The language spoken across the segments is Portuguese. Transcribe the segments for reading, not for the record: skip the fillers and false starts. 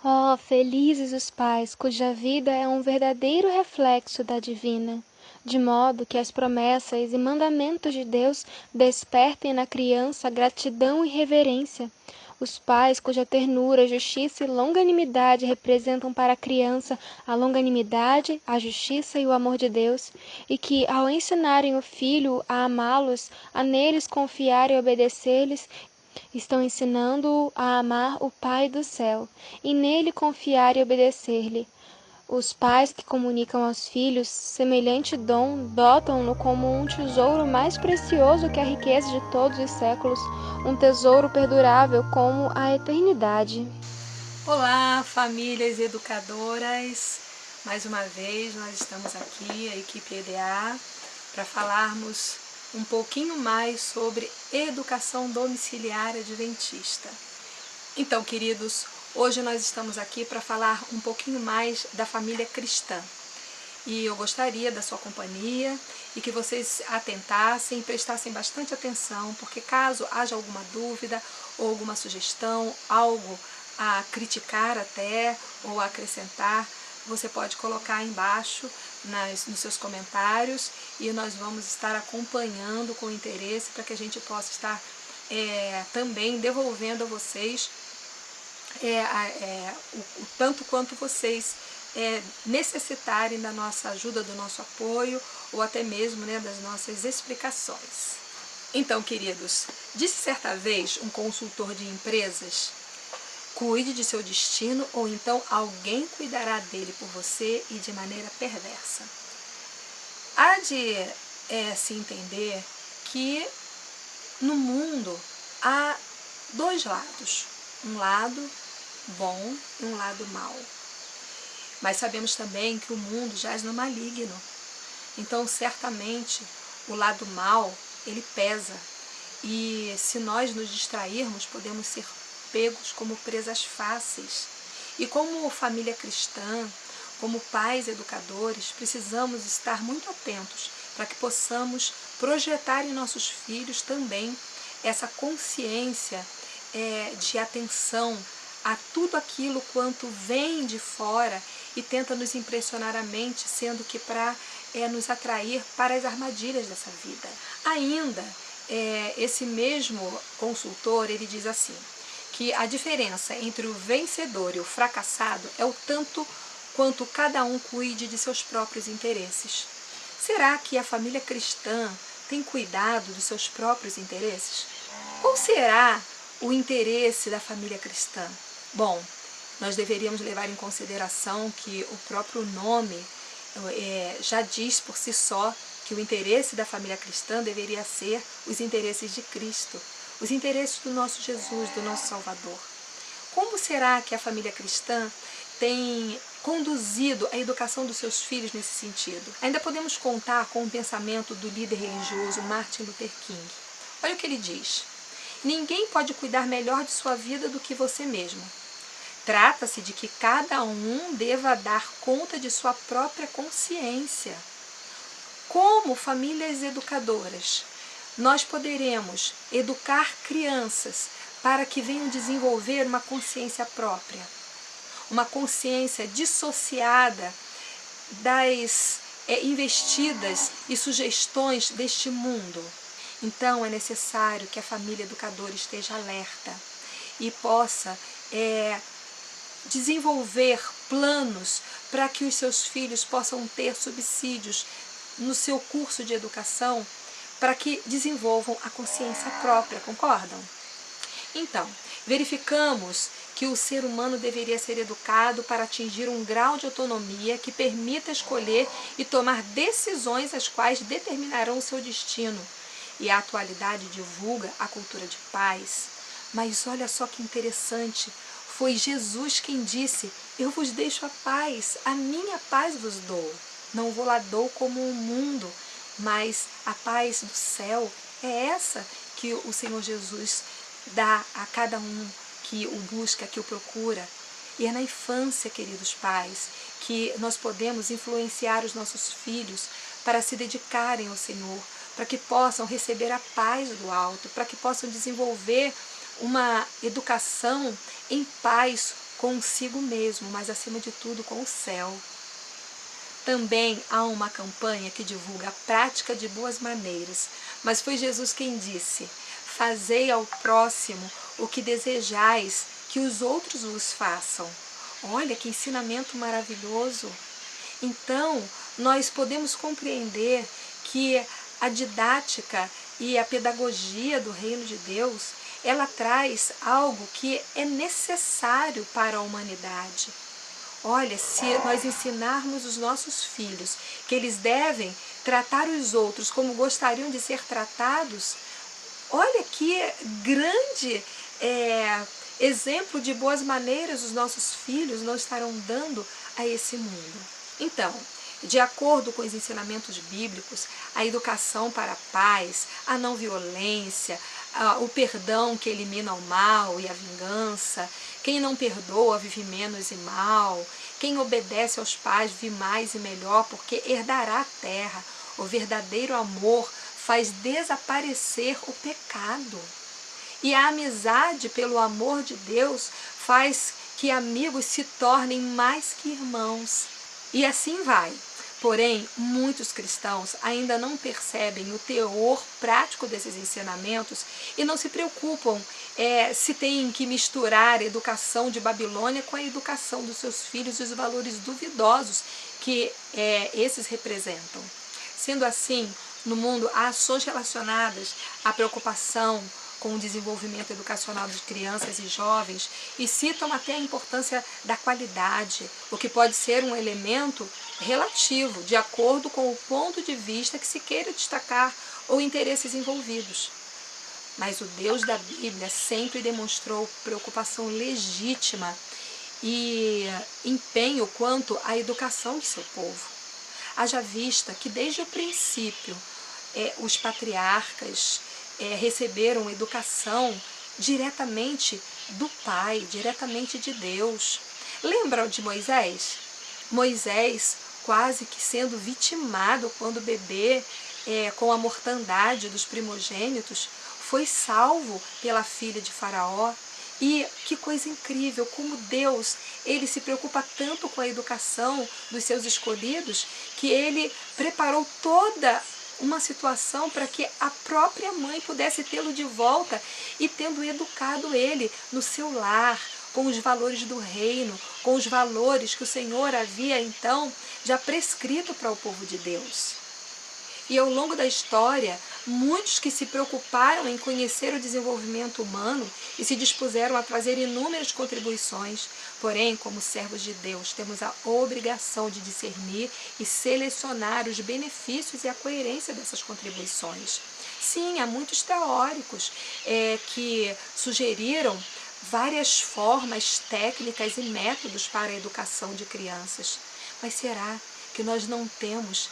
Oh, felizes os pais cuja vida é um verdadeiro reflexo da divina, de modo que as promessas e mandamentos de Deus despertem na criança gratidão e reverência. Os pais cuja ternura, justiça e longanimidade representam para a criança a longanimidade, a justiça e o amor de Deus, e que, ao ensinarem o filho a amá-los, a neles confiar e obedecer-lhes, estão ensinando-o a amar o Pai do céu e nele confiar e obedecer-lhe. Os pais que comunicam aos filhos semelhante dom dotam-no como um tesouro mais precioso que a riqueza de todos os séculos, um tesouro perdurável como a eternidade. Olá, famílias educadoras! Mais uma vez nós estamos aqui, a equipe EDA, para falarmos um pouquinho mais sobre educação domiciliar adventista. Então, queridos, hoje nós estamos aqui para falar um pouquinho mais da família cristã. E eu gostaria da sua companhia e que vocês atentassem e prestassem bastante atenção, porque caso haja alguma dúvida ou alguma sugestão, algo a criticar até ou a acrescentar, você pode colocar aí embaixo nos seus comentários e nós vamos estar acompanhando com interesse para que a gente possa estar também devolvendo a vocês o tanto quanto vocês necessitarem da nossa ajuda, do nosso apoio ou até mesmo das nossas explicações. Então, queridos, disse certa vez um consultor de empresas: cuide de seu destino ou então alguém cuidará dele por você e de maneira perversa. Há de se entender que no mundo há dois lados, um lado bom e um lado mau. Mas sabemos também que o mundo jaz no maligno. Então, certamente, o lado mau, ele pesa. E se nós nos distrairmos, podemos ser pegos como presas fáceis. E como família cristã, como pais educadores, precisamos estar muito atentos para que possamos projetar em nossos filhos também essa consciência de atenção a tudo aquilo quanto vem de fora e tenta nos impressionar a mente, sendo que para nos atrair para as armadilhas dessa vida. Ainda, esse mesmo consultor, ele diz assim, que a diferença entre o vencedor e o fracassado é o tanto quanto cada um cuide de seus próprios interesses. Será que a família cristã tem cuidado dos seus próprios interesses? Qual será o interesse da família cristã? Bom, nós deveríamos levar em consideração que o próprio nome já diz por si só que o interesse da família cristã deveria ser os interesses de Cristo, os interesses do nosso Jesus, do nosso Salvador. Como será que a família cristã tem conduzido a educação dos seus filhos nesse sentido? Ainda podemos contar com o pensamento do líder religioso Martin Luther King. Olha o que ele diz: ninguém pode cuidar melhor de sua vida do que você mesmo. Trata-se de que cada um deva dar conta de sua própria consciência. Como famílias educadoras, nós poderemos educar crianças para que venham desenvolver uma consciência própria, uma consciência dissociada das investidas e sugestões deste mundo. Então é necessário que a família educadora esteja alerta e possa desenvolver planos para que os seus filhos possam ter subsídios no seu curso de educação para que desenvolvam a consciência própria, concordam? Então, verificamos que o ser humano deveria ser educado para atingir um grau de autonomia que permita escolher e tomar decisões as quais determinarão o seu destino. E a atualidade divulga a cultura de paz. Mas olha só que interessante, foi Jesus quem disse: eu vos deixo a paz, a minha paz vos dou. Não vou lá dou como o mundo, mas a paz do céu é essa que o Senhor Jesus dá a cada um que o busca, que o procura. E é na infância, queridos pais, que nós podemos influenciar os nossos filhos para se dedicarem ao Senhor, para que possam receber a paz do alto, para que possam desenvolver uma educação em paz consigo mesmo, mas acima de tudo com o céu. Também há uma campanha que divulga a prática de boas maneiras, mas foi Jesus quem disse: fazei ao próximo o que desejais que os outros vos façam. Olha que ensinamento maravilhoso! Então, nós podemos compreender que a didática e a pedagogia do reino de Deus, ela traz algo que é necessário para a humanidade. Olha, se nós ensinarmos os nossos filhos que eles devem tratar os outros como gostariam de ser tratados, olha que grande exemplo de boas maneiras os nossos filhos não estarão dando a esse mundo. Então, de acordo com os ensinamentos bíblicos, a educação para a paz, a não violência, o perdão que elimina o mal e a vingança, quem não perdoa vive menos e mal, quem obedece aos pais vive mais e melhor porque herdará a terra. O verdadeiro amor faz desaparecer o pecado. E a amizade pelo amor de Deus faz que amigos se tornem mais que irmãos. E assim vai. Porém, muitos cristãos ainda não percebem o teor prático desses ensinamentos e não se preocupam se tem que misturar a educação de Babilônia com a educação dos seus filhos e os valores duvidosos que esses representam. Sendo assim, no mundo há ações relacionadas à preocupação com o desenvolvimento educacional de crianças e jovens e citam até a importância da qualidade, o que pode ser um elemento relativo, de acordo com o ponto de vista que se queira destacar ou interesses envolvidos. Mas o Deus da Bíblia sempre demonstrou preocupação legítima e empenho quanto à educação de seu povo. Haja vista que desde o princípio os patriarcas receberam educação diretamente do Pai, diretamente de Deus. Lembram de Moisés? Moisés quase que sendo vitimado quando bebê, com a mortandade dos primogênitos, foi salvo pela filha de Faraó. E que coisa incrível, como Deus, ele se preocupa tanto com a educação dos seus escolhidos, que ele preparou toda uma situação para que a própria mãe pudesse tê-lo de volta e tendo educado ele no seu lar, com os valores do reino, com os valores que o Senhor havia então já prescrito para o povo de Deus. E ao longo da história, muitos que se preocuparam em conhecer o desenvolvimento humano e se dispuseram a trazer inúmeras contribuições. Porém, como servos de Deus, temos a obrigação de discernir e selecionar os benefícios e a coerência dessas contribuições. Sim, há muitos teóricos que sugeriram várias formas, técnicas e métodos para a educação de crianças. Mas será que nós não temos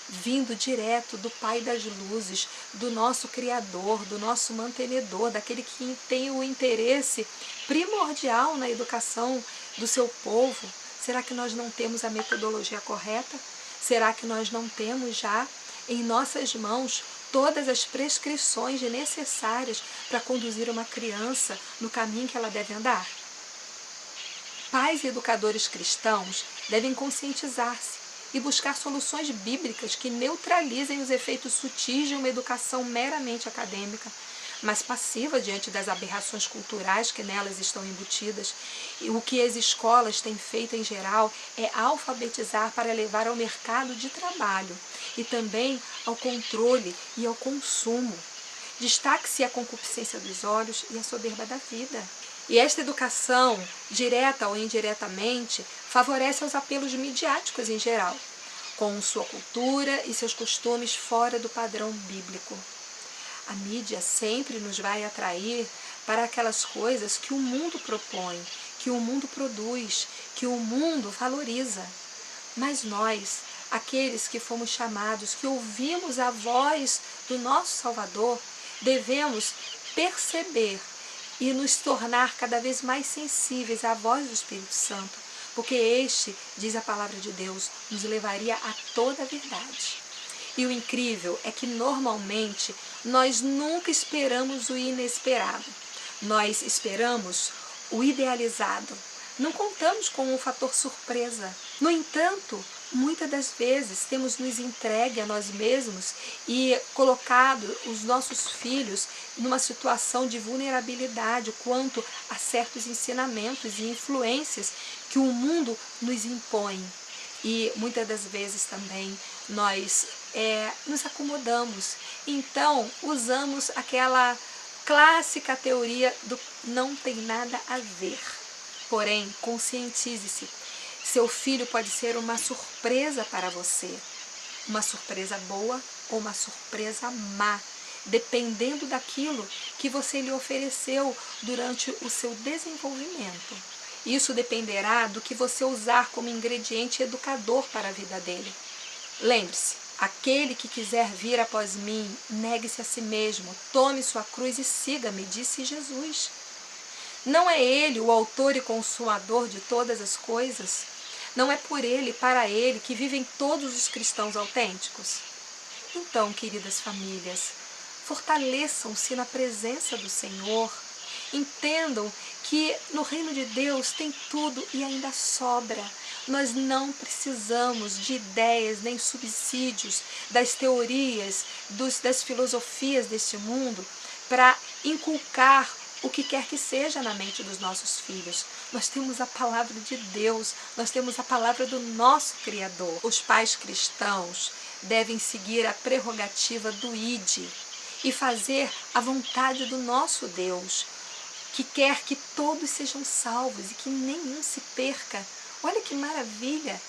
vindo direto do Pai das Luzes, do nosso Criador, do nosso mantenedor, daquele que tem o interesse primordial na educação do seu povo? Será que nós não temos a metodologia correta? Será que nós não temos já em nossas mãos todas as prescrições necessárias para conduzir uma criança no caminho que ela deve andar? Pais e educadores cristãos devem conscientizar-se e buscar soluções bíblicas que neutralizem os efeitos sutis de uma educação meramente acadêmica, mas passiva diante das aberrações culturais que nelas estão embutidas. E o que as escolas têm feito em geral é alfabetizar para levar ao mercado de trabalho e também ao controle e ao consumo. Destaque-se a concupiscência dos olhos e a soberba da vida. E esta educação, direta ou indiretamente, favorece os apelos midiáticos em geral, com sua cultura e seus costumes fora do padrão bíblico. A mídia sempre nos vai atrair para aquelas coisas que o mundo propõe, que o mundo produz, que o mundo valoriza. Mas nós, aqueles que fomos chamados, que ouvimos a voz do nosso Salvador, devemos perceber e nos tornar cada vez mais sensíveis à voz do Espírito Santo, porque este, diz a palavra de Deus, nos levaria a toda a verdade. E o incrível é que normalmente nós nunca esperamos o inesperado, nós esperamos o idealizado, Não contamos com o fator surpresa. No entanto, muitas das vezes temos nos entregue a nós mesmos e colocado os nossos filhos numa situação de vulnerabilidade quanto a certos ensinamentos e influências que o mundo nos impõe. E muitas das vezes também nós nos acomodamos. Então, usamos aquela clássica teoria do não tem nada a ver. Porém, conscientize-se, seu filho pode ser uma surpresa para você. Uma surpresa boa ou uma surpresa má, dependendo daquilo que você lhe ofereceu durante o seu desenvolvimento. Isso dependerá do que você usar como ingrediente educador para a vida dele. Lembre-se, aquele que quiser vir após mim, negue-se a si mesmo, tome sua cruz e siga-me, disse Jesus. Não é ele o autor e consumador de todas as coisas? Não é por ele e para ele que vivem todos os cristãos autênticos? Então, queridas famílias, fortaleçam-se na presença do Senhor. Entendam que no reino de Deus tem tudo e ainda sobra. Nós não precisamos de ideias nem subsídios das teorias, das filosofias deste mundo para inculcar o que quer que seja na mente dos nossos filhos. Nós temos a palavra de Deus, nós temos a palavra do nosso Criador. Os pais cristãos devem seguir a prerrogativa do ide e fazer a vontade do nosso Deus, que quer que todos sejam salvos e que nenhum se perca. Olha que maravilha!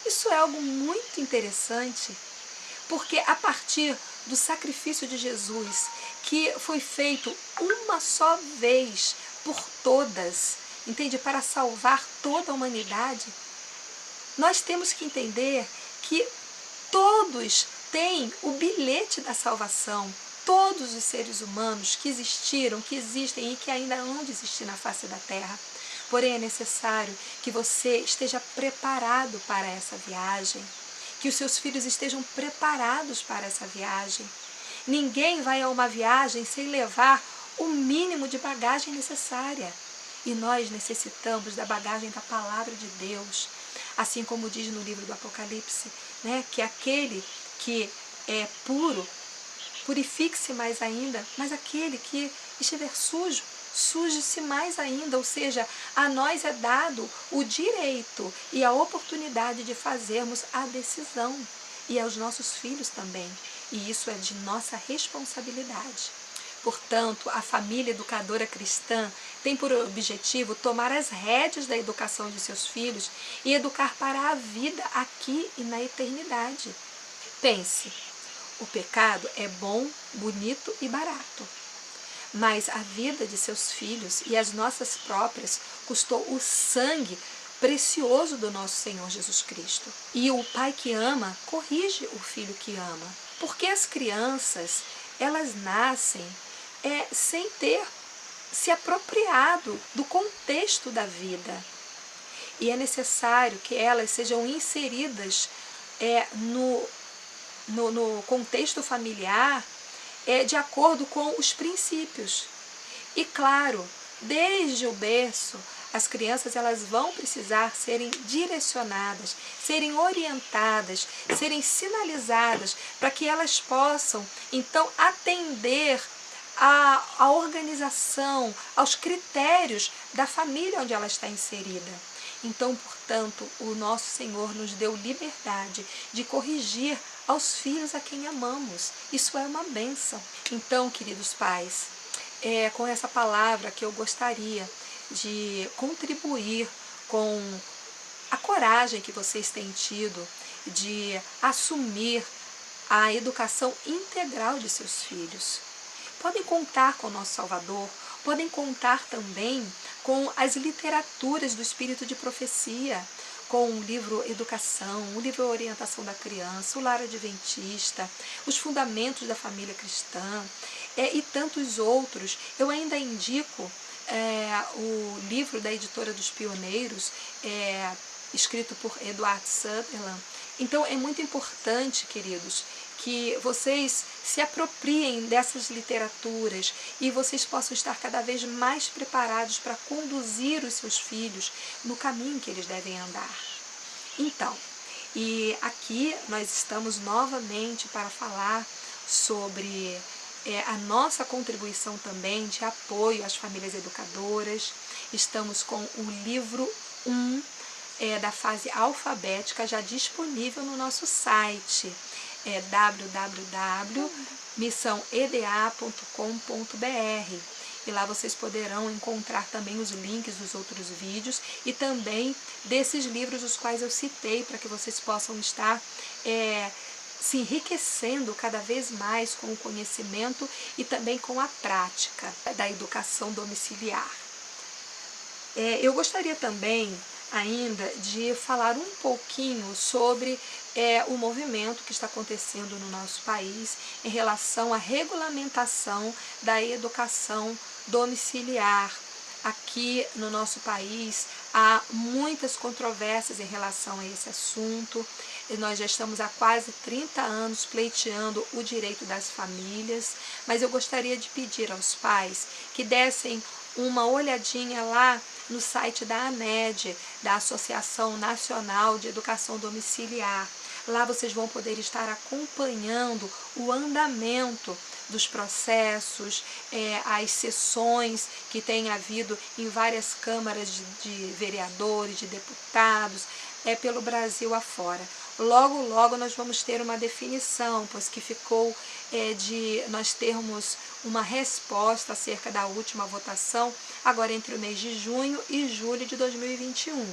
Isso é algo muito interessante, porque a partir do sacrifício de Jesus, que foi feito uma só vez por todas, entende? Para salvar toda a humanidade, nós temos que entender que todos têm o bilhete da salvação. Todos os seres humanos que existiram, que existem e que ainda hão de existir na face da Terra. Porém, é necessário que você esteja preparado para essa viagem, que os seus filhos estejam preparados para essa viagem. Ninguém vai a uma viagem sem levar o mínimo de bagagem necessária. E nós necessitamos da bagagem da palavra de Deus. Assim como diz no livro do Apocalipse, né, que aquele que é puro, purifique-se mais ainda, mas aquele que estiver sujo, suje-se mais ainda, ou seja, a nós é dado o direito e a oportunidade de fazermos a decisão, e aos nossos filhos também, e isso é de nossa responsabilidade. Portanto, a família educadora cristã tem por objetivo tomar as rédeas da educação de seus filhos e educar para a vida aqui e na eternidade. Pense, o pecado é bom, bonito e barato. Mas a vida de seus filhos e as nossas próprias custou o sangue precioso do nosso Senhor Jesus Cristo. E o pai que ama, corrige o filho que ama. Porque as crianças, elas nascem sem ter se apropriado do contexto da vida. E é necessário que elas sejam inseridas no contexto familiar de acordo com os princípios. E claro, desde o berço, as crianças elas vão precisar serem direcionadas, serem orientadas, serem sinalizadas para que elas possam, então, atender à organização, aos critérios da família onde ela está inserida. Então, portanto, o nosso Senhor nos deu liberdade de corrigir aos filhos a quem amamos. Isso é uma bênção. Então, queridos pais, com essa palavra que eu gostaria de contribuir com a coragem que vocês têm tido de assumir a educação integral de seus filhos. Podem contar com o nosso Salvador, podem contar também com as literaturas do Espírito de Profecia, com o livro Educação, o livro Orientação da Criança, o Lar Adventista, os Fundamentos da Família Cristã e tantos outros. Eu ainda indico o livro da Editora dos Pioneiros, escrito por Edward Sutherland. Então é muito importante, queridos, que vocês se apropriem dessas literaturas e vocês possam estar cada vez mais preparados para conduzir os seus filhos no caminho que eles devem andar. Então, e aqui nós estamos novamente para falar sobre a nossa contribuição também de apoio às famílias educadoras. Estamos com o livro 1 da fase alfabética já disponível no nosso site, www.missãoeda.com.br, e lá vocês poderão encontrar também os links dos outros vídeos e também desses livros os quais eu citei, para que vocês possam estar se enriquecendo cada vez mais com o conhecimento e também com a prática da educação domiciliar. Eu gostaria também ainda de falar um pouquinho sobre o movimento que está acontecendo no nosso país em relação à regulamentação da educação domiciliar. Aqui no nosso país há muitas controvérsias em relação a esse assunto. Nós já estamos há quase 30 anos pleiteando o direito das famílias, mas eu gostaria de pedir aos pais que dessem uma olhadinha lá no site da ANED, da Associação Nacional de Educação Domiciliar. Lá vocês vão poder estar acompanhando o andamento dos processos, as sessões que tem havido em várias câmaras de vereadores, de deputados, pelo Brasil afora. Logo, logo nós vamos ter uma definição, pois que ficou de nós termos uma resposta acerca da última votação, agora entre o mês de junho e julho de 2021.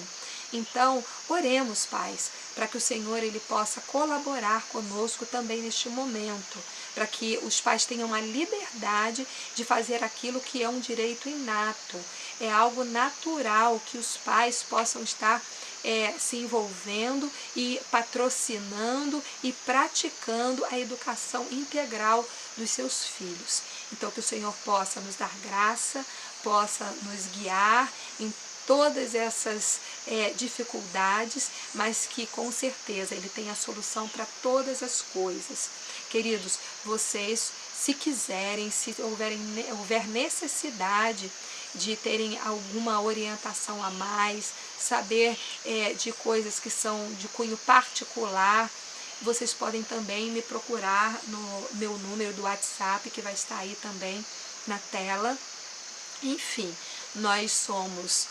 Então, oremos, pais, para que o Senhor ele possa colaborar conosco também neste momento, para que os pais tenham a liberdade de fazer aquilo que é um direito inato. É algo natural que os pais possam estar se envolvendo e patrocinando e praticando a educação integral dos seus filhos. Então, que o Senhor possa nos dar graça, possa nos guiar em todas essas dificuldades, mas que com certeza Ele tem a solução para todas as coisas. Queridos, vocês, se quiserem, se houver necessidade de terem alguma orientação a mais, saber de coisas que são de cunho particular, vocês podem também me procurar no meu número do WhatsApp, que vai estar aí também na tela. Enfim, nós somos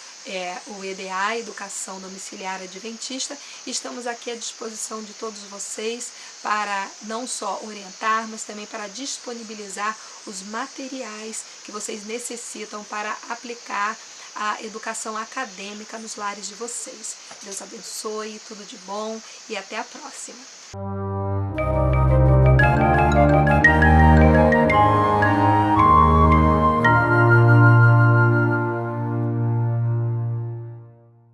o EDA, Educação Domiciliar Adventista, e estamos aqui à disposição de todos vocês para não só orientar, mas também para disponibilizar os materiais que vocês necessitam para aplicar a educação acadêmica nos lares de vocês. Deus abençoe, tudo de bom e até a próxima.